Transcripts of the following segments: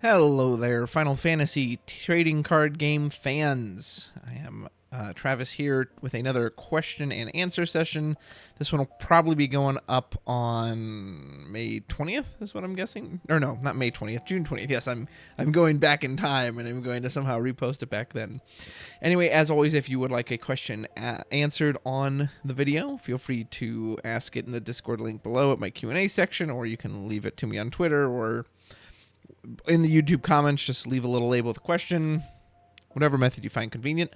Hello there, Final Fantasy trading card game fans. I am Travis here with another question and answer session. This one will probably be going up on May 20th, is what I'm guessing. Or no, not May 20th, June 20th. Yes, I'm going back in time, and I'm going to somehow repost it back then. Anyway, as always, if you would like a question answered on the video, feel free to ask it in the Discord link below at my Q&A section, or you can leave it to me on Twitter, or in the YouTube comments, just leave a little label with a question, whatever method you find convenient.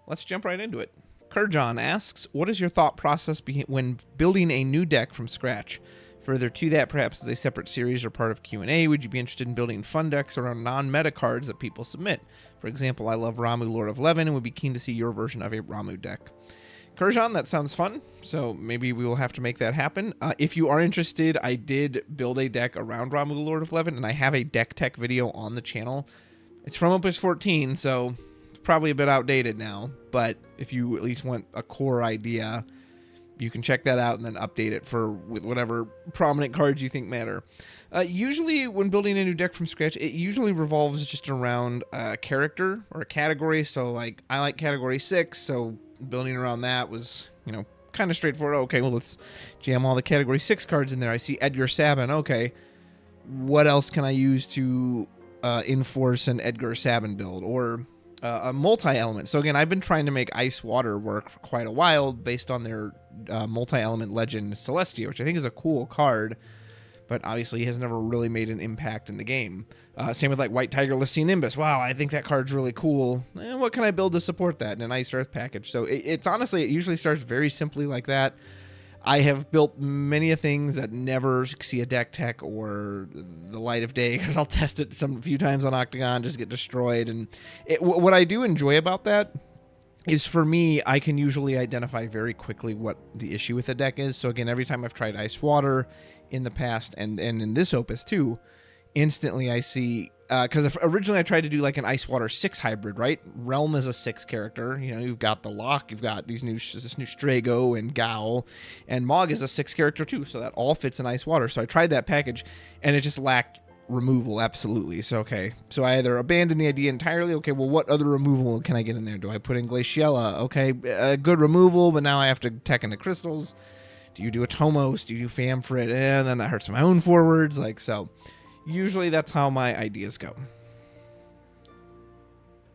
Let's jump right into it. Kurjan asks, what is your thought process when building a new deck from scratch? Further to that, perhaps as a separate series or part of Q&A, would you be interested in building fun decks around non-meta cards that people submit? For example, I love Ramuh, Lord of Levin, and would be keen to see your version of a Ramuh deck. Kurjan, that sounds fun, so maybe we will have to make that happen. If you are interested, I did build a deck around Ramuh, Lord of Levin, and I have a deck tech video on the channel. It's from Opus 14, so it's probably a bit outdated now, but if you at least want a core idea, you can check that out and then update it with whatever prominent cards you think matter. Usually when building a new deck from scratch, it usually revolves just around a character or a category. So like I like category 6, so building around that was, kind of straightforward. Okay, well, let's jam all the category 6 cards in there. I see Edgar Sabin. Okay, what else can I use to enforce an Edgar Sabin build? Or a multi-element. So again, I've been trying to make Ice Water work for quite a while based on their multi-element legend Celestia, which I think is a cool card, but obviously has never really made an impact in the game. Same with like White Tiger Lycian Nimbus. Wow, I think that card's really cool. What can I build to support that in an Ice Earth package? So it's honestly, it usually starts very simply like that. I have built many of things that never see a deck tech or the light of day because I'll test it a few times on Octagon, just get destroyed. And what I do enjoy about that is, for me, I can usually identify very quickly what the issue with the deck is. So again, every time I've tried Ice Water in the past and in this Opus too, instantly I see, because originally I tried to do like an Ice Water 6 hybrid, right? Realm is a 6 character. You've got the Lock, you've got this new Strago and Gao, and Mog is a 6 character too, so that all fits in Ice Water. So I tried that package, and it just lacked removal, absolutely. So I either abandoned the idea entirely. Okay, well, what other removal can I get in there? Do I put in Glaciella? Okay, good removal, but now I have to tech into crystals. Do you do a Tomos? Do you do Famfrit? And then that hurts my own forwards, so. Usually that's how my ideas go.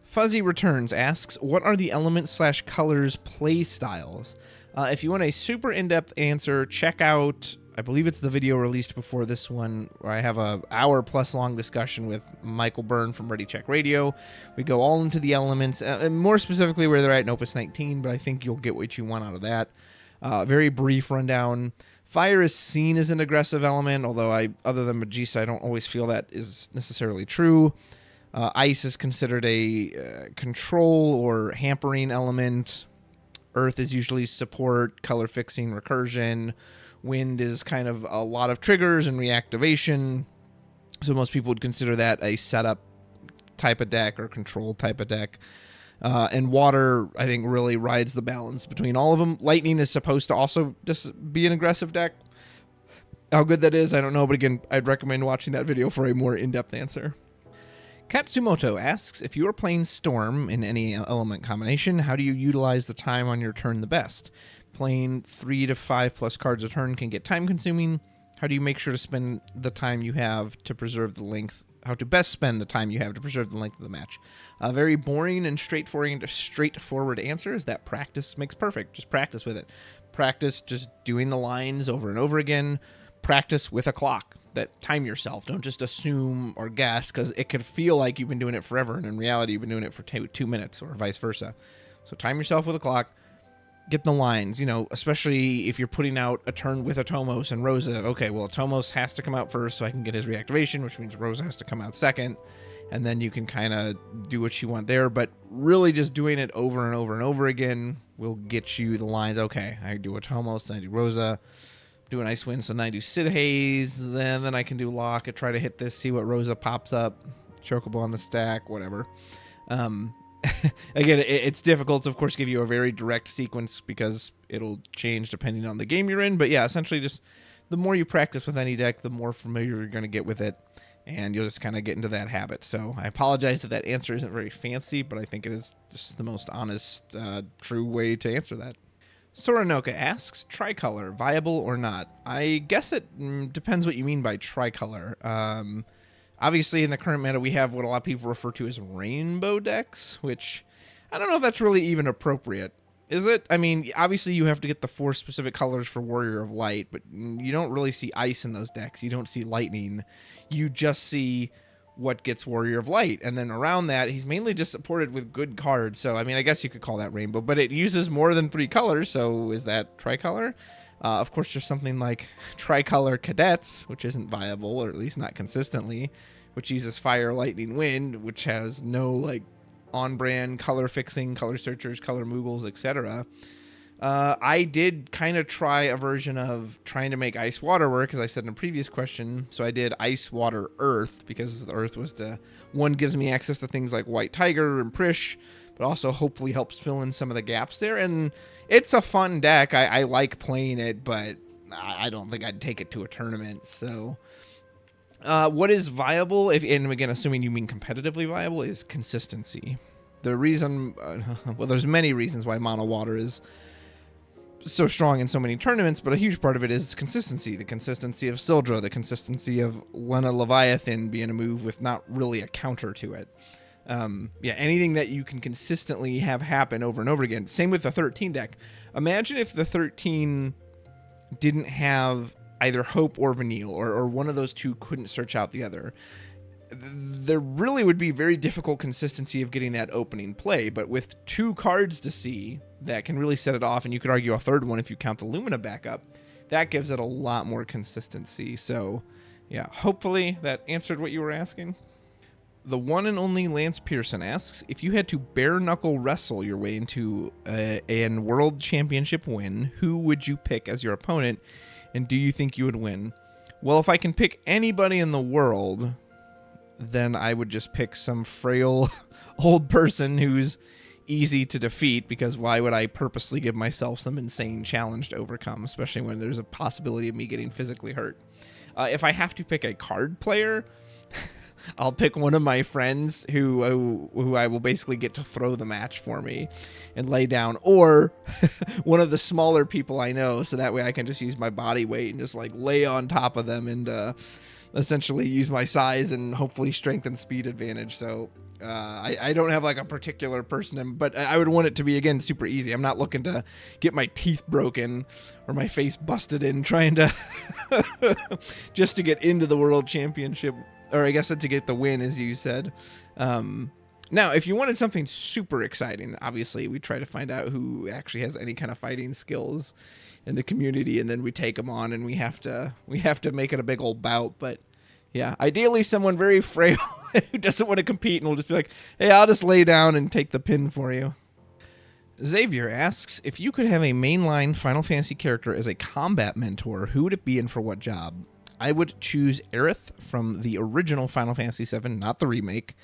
Fuzzy Returns asks, what are the element/colors play styles? If you want a super in-depth answer, check out, I believe it's the video released before this one, where I have a hour-plus long discussion with Michael Byrne from Ready Check Radio. We go all into the elements, and more specifically where they're at in Opus 19, but I think you'll get what you want out of that. Very brief rundown. Fire is seen as an aggressive element, although other than Magisa, I don't always feel that is necessarily true. Ice is considered a control or hampering element. Earth is usually support, color fixing, recursion. Wind is kind of a lot of triggers and reactivation. So most people would consider that a setup type of deck or control type of deck. And water, I think, really rides the balance between all of them. Lightning is supposed to also just be an aggressive deck. How good that is, I don't know. But again, I'd recommend watching that video for a more in-depth answer. Katsumoto asks, if you are playing Storm in any element combination, how do you utilize the time on your turn the best? Playing 3 to 5 plus cards a turn can get time-consuming. How do you make sure to spend the time you have to preserve the length? How to best spend the time you have to preserve the length of the match? A very boring and straightforward answer is that practice makes perfect. Just practice with it. Practice just doing the lines over and over again. Practice with a clock. That time yourself. Don't just assume or guess, because it could feel like you've been doing it forever, and in reality you've been doing it for 2 minutes or vice versa. So time yourself with a clock. Get the lines, especially if you're putting out a turn with a Tomos and Rosa. Okay, well, Tomos has to come out first so I can get his reactivation, which means Rosa has to come out second, and then you can kind of do what you want there. But really just doing it over and over and over again will get you the lines. Okay, I do a Tomos, then I do Rosa, do an Ice Wind, so then I do Sid Haze, then I can do Lock and try to hit this, see what Rosa pops up, Chocobo on the stack, whatever. Again, it's difficult to, of course, give you a very direct sequence because it'll change depending on the game you're in. But yeah, essentially just the more you practice with any deck, the more familiar you're going to get with it. and you'll just kind of get into that habit. So I apologize if that answer isn't very fancy, but I think it is just the most honest, true way to answer that. Soranoka asks, tricolor, viable or not? I guess it depends what you mean by tricolor. Obviously, in the current meta, we have what a lot of people refer to as rainbow decks, which I don't know if that's really even appropriate. Is it? I mean, obviously you have to get the 4 specific colors for Warrior of Light, but you don't really see ice in those decks. You don't see lightning. You just see what gets Warrior of Light. And then around that, he's mainly just supported with good cards. So, I mean, I guess you could call that rainbow, but it uses more than 3 colors. So is that tricolor? Of course, there's something like Tricolor Cadets, which isn't viable, or at least not consistently, which uses Fire, Lightning, Wind, which has no, like, on-brand color fixing, color searchers, color moogles, etc. I did kind of try a version of trying to make ice water work, as I said in a previous question. So I did ice, water, earth, because the earth was the one gives me access to things like White Tiger and Prish, but also hopefully helps fill in some of the gaps there. And it's a fun deck. I like playing it, but I don't think I'd take it to a tournament. So what is viable, and again, assuming you mean competitively viable, is consistency. The reason, well, there's many reasons why mono water is so strong in so many tournaments, but a huge part of it is consistency. The consistency of Sildra, the consistency of Lena Leviathan being a move with not really a counter to it. Anything that you can consistently have happen over and over again. Same with the 13 deck. Imagine if the 13 didn't have either Hope or Vanille, or one of those two couldn't search out the other. There really would be very difficult consistency of getting that opening play, but with 2 cards to see that can really set it off, and you could argue a third one if you count the Lumina backup, that gives it a lot more consistency. So, yeah, hopefully that answered what you were asking. The one and only Lance Pearson asks, if you had to bare-knuckle wrestle your way into a World Championship win, who would you pick as your opponent, and do you think you would win? Well, if I can pick anybody in the world, then I would just pick some frail old person who's easy to defeat, because why would I purposely give myself some insane challenge to overcome, especially when there's a possibility of me getting physically hurt? If I have to pick a card player, I'll pick one of my friends who I will basically get to throw the match for me and lay down, or one of the smaller people I know, so that way I can just use my body weight and just like lay on top of them and essentially use my size and hopefully strength and speed advantage. So I don't have like a particular person, but I would want it to be, again, super easy. I'm not looking to get my teeth broken or my face busted in trying to just to get into the World Championship, or I guess to get the win, as you said. Now, if you wanted something super exciting, obviously we try to find out who actually has any kind of fighting skills in the community, and then we take them on, and we have to make it a big old bout. But yeah, ideally someone very frail who doesn't want to compete and will just be like, hey, I'll just lay down and take the pin for you. Xavier asks, if you could have a mainline Final Fantasy character as a combat mentor, who would it be and for what job? I would choose Aerith from the original Final Fantasy VII, not the remake.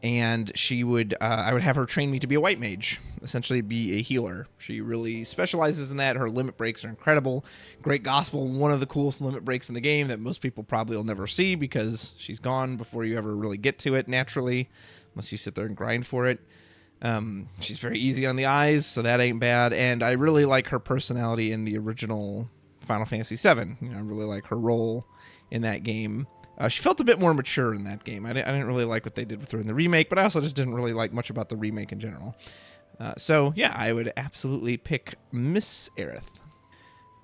And she would, I would have her train me to be a white mage, essentially be a healer. She really specializes in that. Her limit breaks are incredible. Great Gospel, one of the coolest limit breaks in the game that most people probably will never see because she's gone before you ever really get to it naturally, unless you sit there and grind for it. She's very easy on the eyes, so that ain't bad. And I really like her personality in the original Final Fantasy VII. I really like her role in that game. She felt a bit more mature in that game. I didn't really like what they did with her in the remake, but I also just didn't really like much about the remake in general. So, yeah, I would absolutely pick Miss Aerith.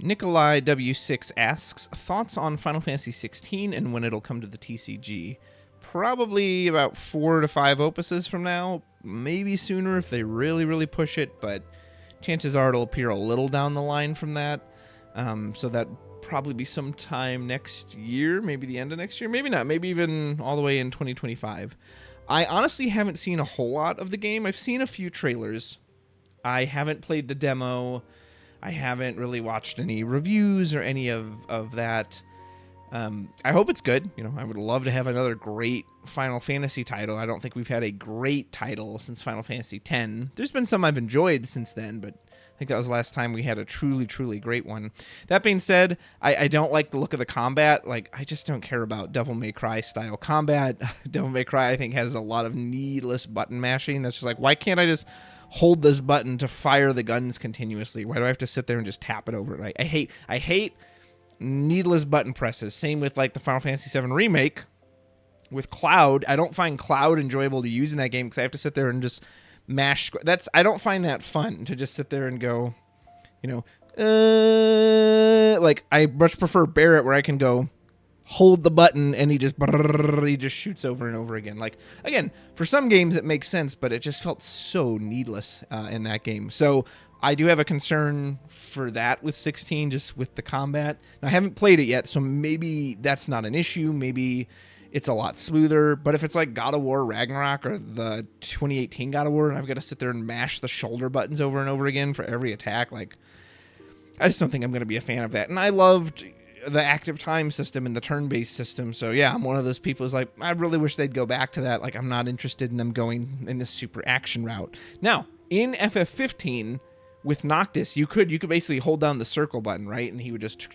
Nikolai W6 asks, thoughts on Final Fantasy 16 and when it'll come to the TCG? Probably about 4 to 5 opuses from now, maybe sooner if they really, really push it, but chances are it'll appear a little down the line from that. So that probably be sometime next year, maybe the end of next year, maybe not, maybe even all the way in 2025. I honestly haven't seen a whole lot of the game. I've seen a few trailers. I haven't played the demo. I haven't really watched any reviews or any of that. I hope it's good. I would love to have another great Final Fantasy title. I don't think we've had a great title since Final Fantasy X. There's been some I've enjoyed since then, but think that was the last time we had a truly, truly great one. That being said, I don't like the look of the combat. Like, I just don't care about Devil May Cry style combat. Devil May Cry, I think, has a lot of needless button mashing. That's just like, why can't I just hold this button to fire the guns continuously? Why do I have to sit there and just tap it over? I hate needless button presses. Same with like the Final Fantasy VII Remake with Cloud. I don't find Cloud enjoyable to use in that game because I have to sit there and just mash. I don't find that fun to just sit there and go, like I much prefer Barrett where I can go hold the button and he just shoots over and over again. Like, again, for some games it makes sense, but it just felt so needless in that game. So I do have a concern for that with 16, just with the combat. Now, I haven't played it yet, so maybe that's not an issue. Maybe it's a lot smoother. But if it's like God of War Ragnarok or the 2018 God of War, and I've got to sit there and mash the shoulder buttons over and over again for every attack, like, I just don't think I'm going to be a fan of that. And I loved the active time system and the turn-based system. So yeah, I'm one of those people who's like, I really wish they'd go back to that. Like, I'm not interested in them going in this super action route. Now, in FF15 with Noctis, you could basically hold down the circle button, right? And he would just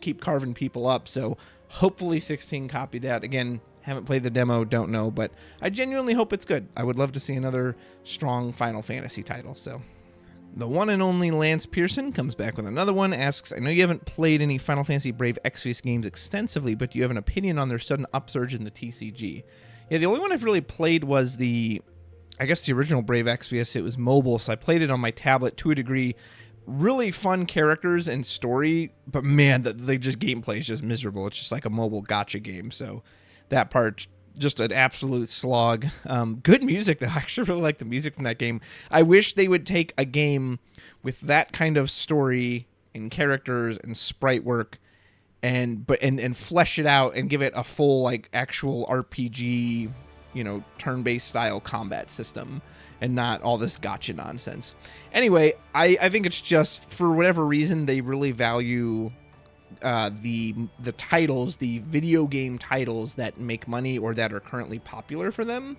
keep carving people up. So hopefully 16 copied that. Again, haven't played the demo, don't know, but I genuinely hope it's good. I would love to see another strong Final Fantasy title. So the one and only Lance Pearson comes back with another one, asks, I know you haven't played any Final Fantasy Brave Exvius games extensively, but do you have an opinion on their sudden upsurge in the TCG? Yeah, the only one I've really played was the original Brave Exvius. It was mobile, so I played it on my tablet to a degree. Really fun characters and story, but man, the gameplay is just miserable. It's just like a mobile gacha game, so that part, just an absolute slog. Good music, though. I actually really like the music from that game. I wish they would take a game with that kind of story and characters and sprite work and flesh it out and give it a full, like, actual RPG, turn-based style combat system and not all this gacha nonsense. Anyway, I think it's just, for whatever reason, they really value the titles, the video game titles that make money or that are currently popular for them.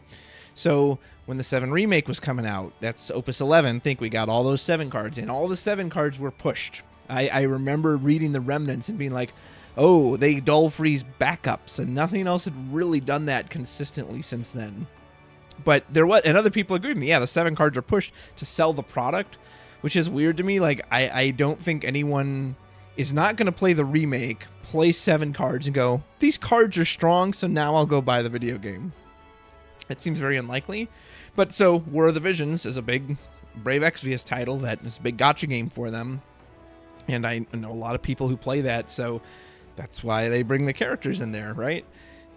So when the 7 remake was coming out, that's Opus 11. Think we got all those 7 cards, and all the 7 cards were pushed. I remember reading the remnants and being like, oh, they dull freeze backups, and nothing else had really done that consistently since then. But there was, and other people agreed with me, yeah, the 7 cards are pushed to sell the product, which is weird to me. Like, I don't think anyone is not going to play the remake, play 7 cards, and go, these cards are strong, so now I'll go buy the video game. It seems very unlikely. But so, War of the Visions is a big Brave Exvius title that is a big gacha game for them. And I know a lot of people who play that, so that's why they bring the characters in there, right?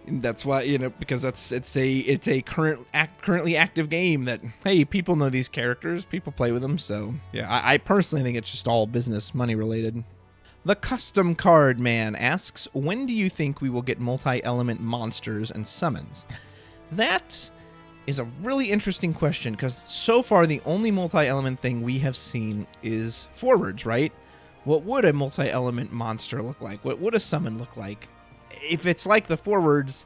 And that's why, because it's a currently active game that, hey, people know these characters, people play with them. So yeah, I personally think it's just all business, money related. The Custom Card Man asks, when do you think we will get multi-element monsters and summons? That is a really interesting question, because so far the only multi-element thing we have seen is forwards, right? What would a multi-element monster look like? What would a summon look like? If it's like the forwards,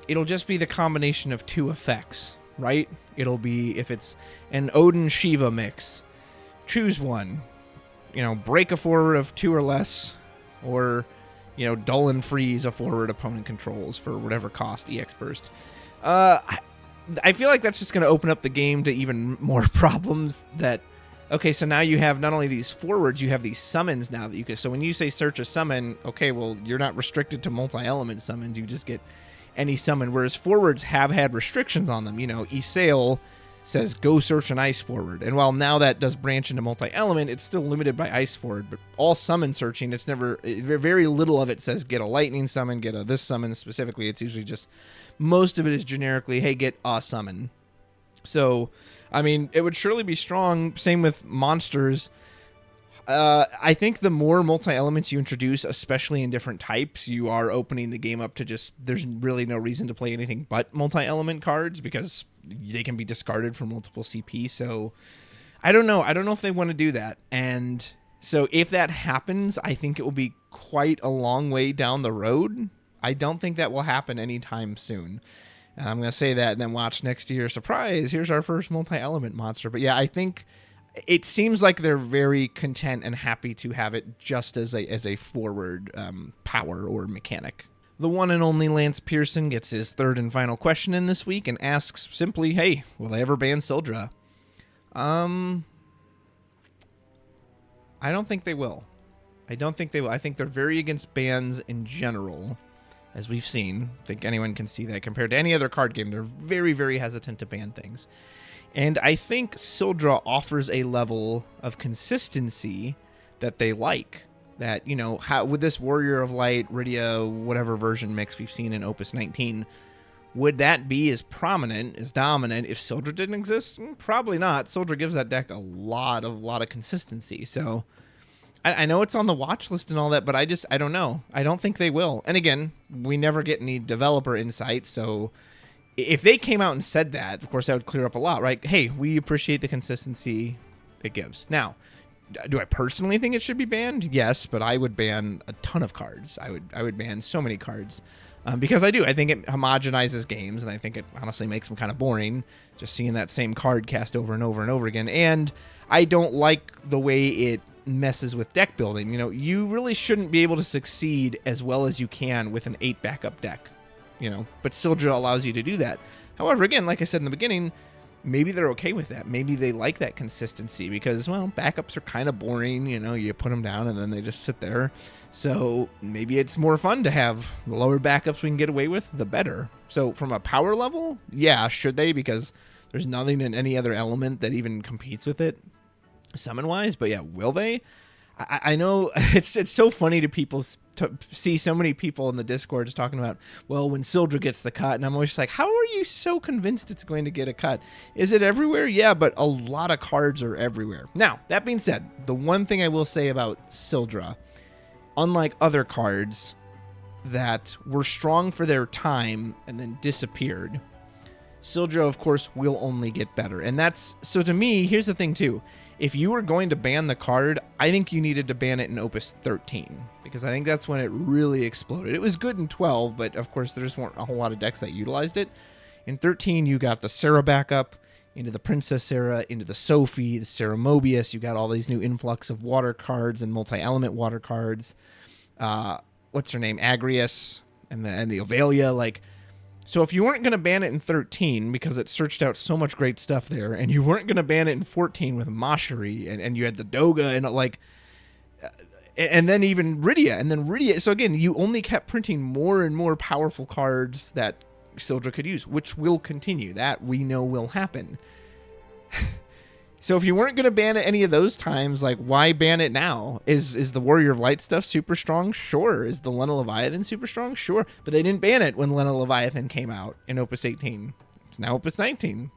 it'll just be the combination of 2 effects, right? It'll be, if it's an Odin Shiva mix, choose one. Break a forward of 2 or less, or, dull and freeze a forward opponent controls for whatever cost, EX burst. I feel like that's just going to open up the game to even more problems that, okay, so now you have not only these forwards, you have these summons now that you can, so when you say search a summon, okay, well, you're not restricted to multi-element summons, you just get any summon, whereas forwards have had restrictions on them. Isail says go search an ice forward, and while now that does branch into multi-element, it's still limited by ice forward. But all summon searching, it's never, very little of it says get a lightning summon, get a this summon specifically. It's usually just, most of it is generically, hey, get a summon. So I mean, it would surely be strong. Same with monsters. I think the more multi-elements you introduce, especially in different types, you are opening the game up to just, there's really no reason to play anything but multi-element cards because they can be discarded for multiple CP. So I don't know. I don't know if they want to do that. And so if that happens, I think it will be quite a long way down the road. I don't think that will happen anytime soon. And I'm going to say that and then watch next year. Surprise, here's our first multi-element monster. But yeah, I think it seems like they're very content and happy to have it just as a forward power or mechanic. The one and only Lance Pearson gets his third and final question in this week and asks simply, hey, will they ever ban Sildra? I don't think they will. I think they're very against bans in general, as we've seen. I think anyone can see that compared to any other card game. They're very, very hesitant to ban things. And I think Sildra offers a level of consistency that they like. That, you know, how with this Warrior of Light, Rydia, whatever version mix we've seen in Opus 19, would that be as prominent, as dominant if Sildra didn't exist? Probably not. Sildra gives that deck a lot of consistency. So I know it's on the watch list and all that, but I don't know. I don't think they will. And again, we never get any developer insight, so if they came out and said that, of course, that would clear up a lot, right? Hey, we appreciate the consistency it gives. Now, do I personally think it should be banned? Yes, but I would ban a ton of cards. I would ban so many cards because I do. I think it homogenizes games, and I think it honestly makes them kind of boring, just seeing that same card cast over and over and over again. And I don't like the way it messes with deck building. You know, you really shouldn't be able to succeed as well as you can with an 8 backup deck, you know, but Sildra allows you to do that. However, again, like I said in the beginning, maybe they're okay with that. Maybe they like that consistency because, well, backups are kind of boring. You know, you put them down and then they just sit there. So maybe it's more fun to have the lower backups we can get away with, the better. So from a power level, yeah, should they? Because there's nothing in any other element that even competes with it summon-wise. But yeah, will they? I know it's so funny to people to see so many people in the Discord just talking about, well, when Sildra gets the cut, and I'm always just like, how are you so convinced it's going to get a cut? Is it everywhere? Yeah, but a lot of cards are everywhere. Now, that being said, the one thing I will say about Sildra, unlike other cards that were strong for their time and then disappeared, Sildra, of course, will only get better. And that's, so to me, here's the thing too. If you were going to ban the card, I think you needed to ban it in Opus 13, because I think that's when it really exploded. It was good in 12, but of course there just weren't a whole lot of decks that utilized it. In 13, you got the Sarah backup, into the Princess Sarah, into the Sophie, the Sarah Mobius. You got all these new influx of water cards and multi-element water cards. What's her name? Agrius and the Ovalia, like. So if you weren't going to ban it in 13 because it searched out so much great stuff there, and you weren't going to ban it in 14 with Mashari, and you had the Doga, and like, and then even Rydia, and then Rydia. So again, you only kept printing more and more powerful cards that Sildra could use, which will continue. That we know will happen. So if you weren't going to ban it any of those times, like, why ban it now? Is the Warrior of Light stuff super strong? Sure. Is the Lena Leviathan super strong? Sure. But they didn't ban it when Lena Leviathan came out in Opus 18. It's now Opus 19.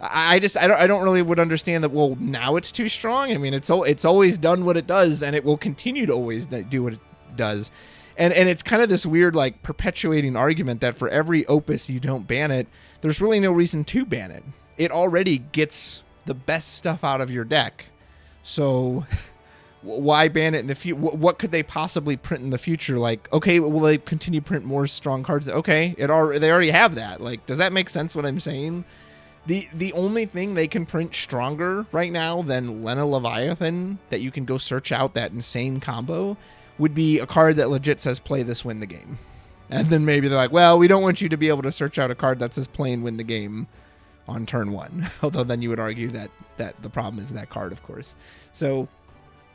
I don't really would understand that. Well, now it's too strong. I mean, it's always done what it does, and it will continue to always do what it does. And it's kind of this weird, like, perpetuating argument that for every Opus you don't ban it, there's really no reason to ban it. It already gets the best stuff out of your deck, so why ban it in the future? What could they possibly print in the future? Like, okay, will they continue to print more strong cards? Okay, they already have that. Like, does that make sense what I'm saying? The only thing they can print stronger right now than Lena Leviathan that you can go search out that insane combo would be a card that legit says play this, win the game. And then maybe they're like, well, we don't want you to be able to search out a card that says play and win the game on turn 1. Although then you would argue that the problem is that card, of course. So,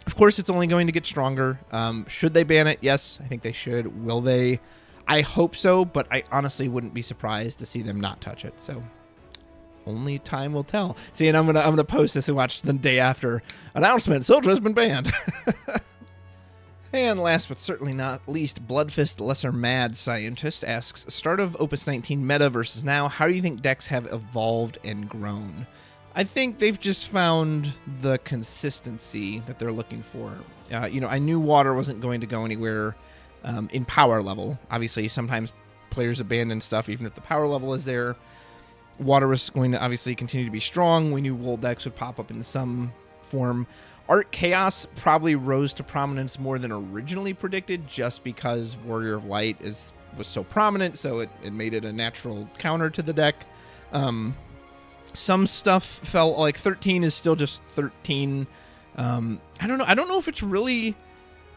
of course, it's only going to get stronger. Should they ban it? Yes, I think they should. Will they? I hope so, but I honestly wouldn't be surprised to see them not touch it. So, only time will tell. See, and I'm gonna post this and watch the day after announcement. Sildra has been banned. And last but certainly not least, Bloodfist Lesser Mad Scientist asks, start of Opus 19 meta versus now, how do you think decks have evolved and grown? I think they've just found the consistency that they're looking for. I knew water wasn't going to go anywhere in power level. Obviously, sometimes players abandon stuff even if the power level is there. Water was going to obviously continue to be strong. We knew Wold decks would pop up in some form. Art Chaos probably rose to prominence more than originally predicted just because Warrior of Light was so prominent, so it made it a natural counter to the deck. Some stuff felt like 13 is still just 13. I don't know. I don't know if it's really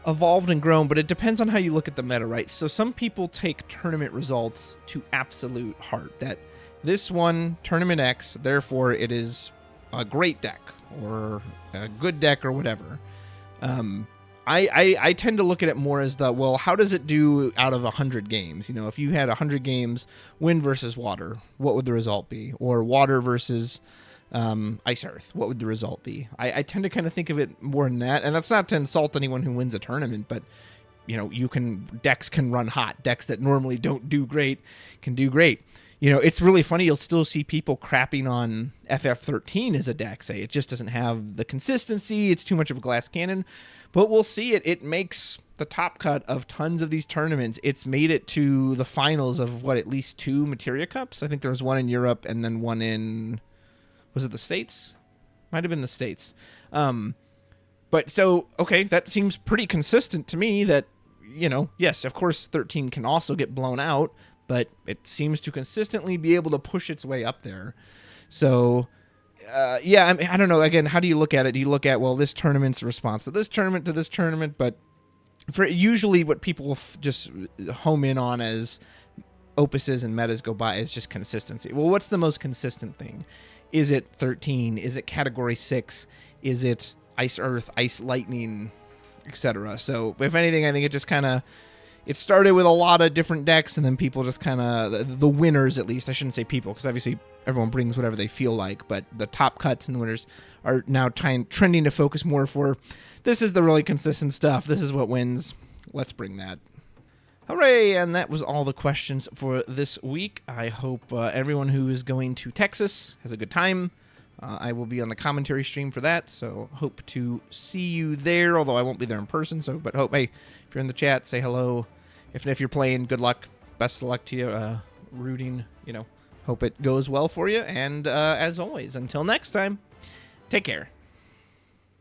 evolved and grown, but it depends on how you look at the meta, right? So some people take tournament results to absolute heart. That this one, Tournament X, therefore it is a great deck or a good deck or whatever. I tend to look at it more as well, how does it do out of 100 games? You know, if you had 100 games, wind versus water, what would the result be? Or water versus ice earth, what would the result be? I tend to kind of think of it more than that, and that's not to insult anyone who wins a tournament, but you know, decks can run hot. Decks that normally don't do great can do great. You know, it's really funny. You'll still see people crapping on FF13 as a deck, say it just doesn't have the consistency. It's too much of a glass cannon. But we'll see it. It makes the top cut of tons of these tournaments. It's made it to the finals of, at least 2 Materia Cups? I think there was one in Europe and then one in, was it the States? Might have been the States. But so, okay, that seems pretty consistent to me that, you know, yes, of course 13 can also get blown out, but it seems to consistently be able to push its way up there. So, yeah, I mean, I don't know. Again, how do you look at it? Do you look at, this tournament's response to this tournament? But for usually what people just home in on as opuses and metas go by is just consistency. Well, what's the most consistent thing? Is it 13? Is it Category 6? Is it Ice Earth, Ice Lightning, etc.? So, if anything, I think it just kind of... It started with a lot of different decks, and then people just kind of, the winners at least, I shouldn't say people, because obviously everyone brings whatever they feel like, but the top cuts and the winners are now trending to focus more for, this is the really consistent stuff, this is what wins, let's bring that. Hooray, and that was all the questions for this week. I hope everyone who is going to Texas has a good time. I will be on the commentary stream for that, so hope to see you there, although I won't be there in person, but hope, hey, if you're in the chat, say hello. If you're playing, good luck. Best of luck to you. Rooting, hope it goes well for you. And as always, until next time, take care.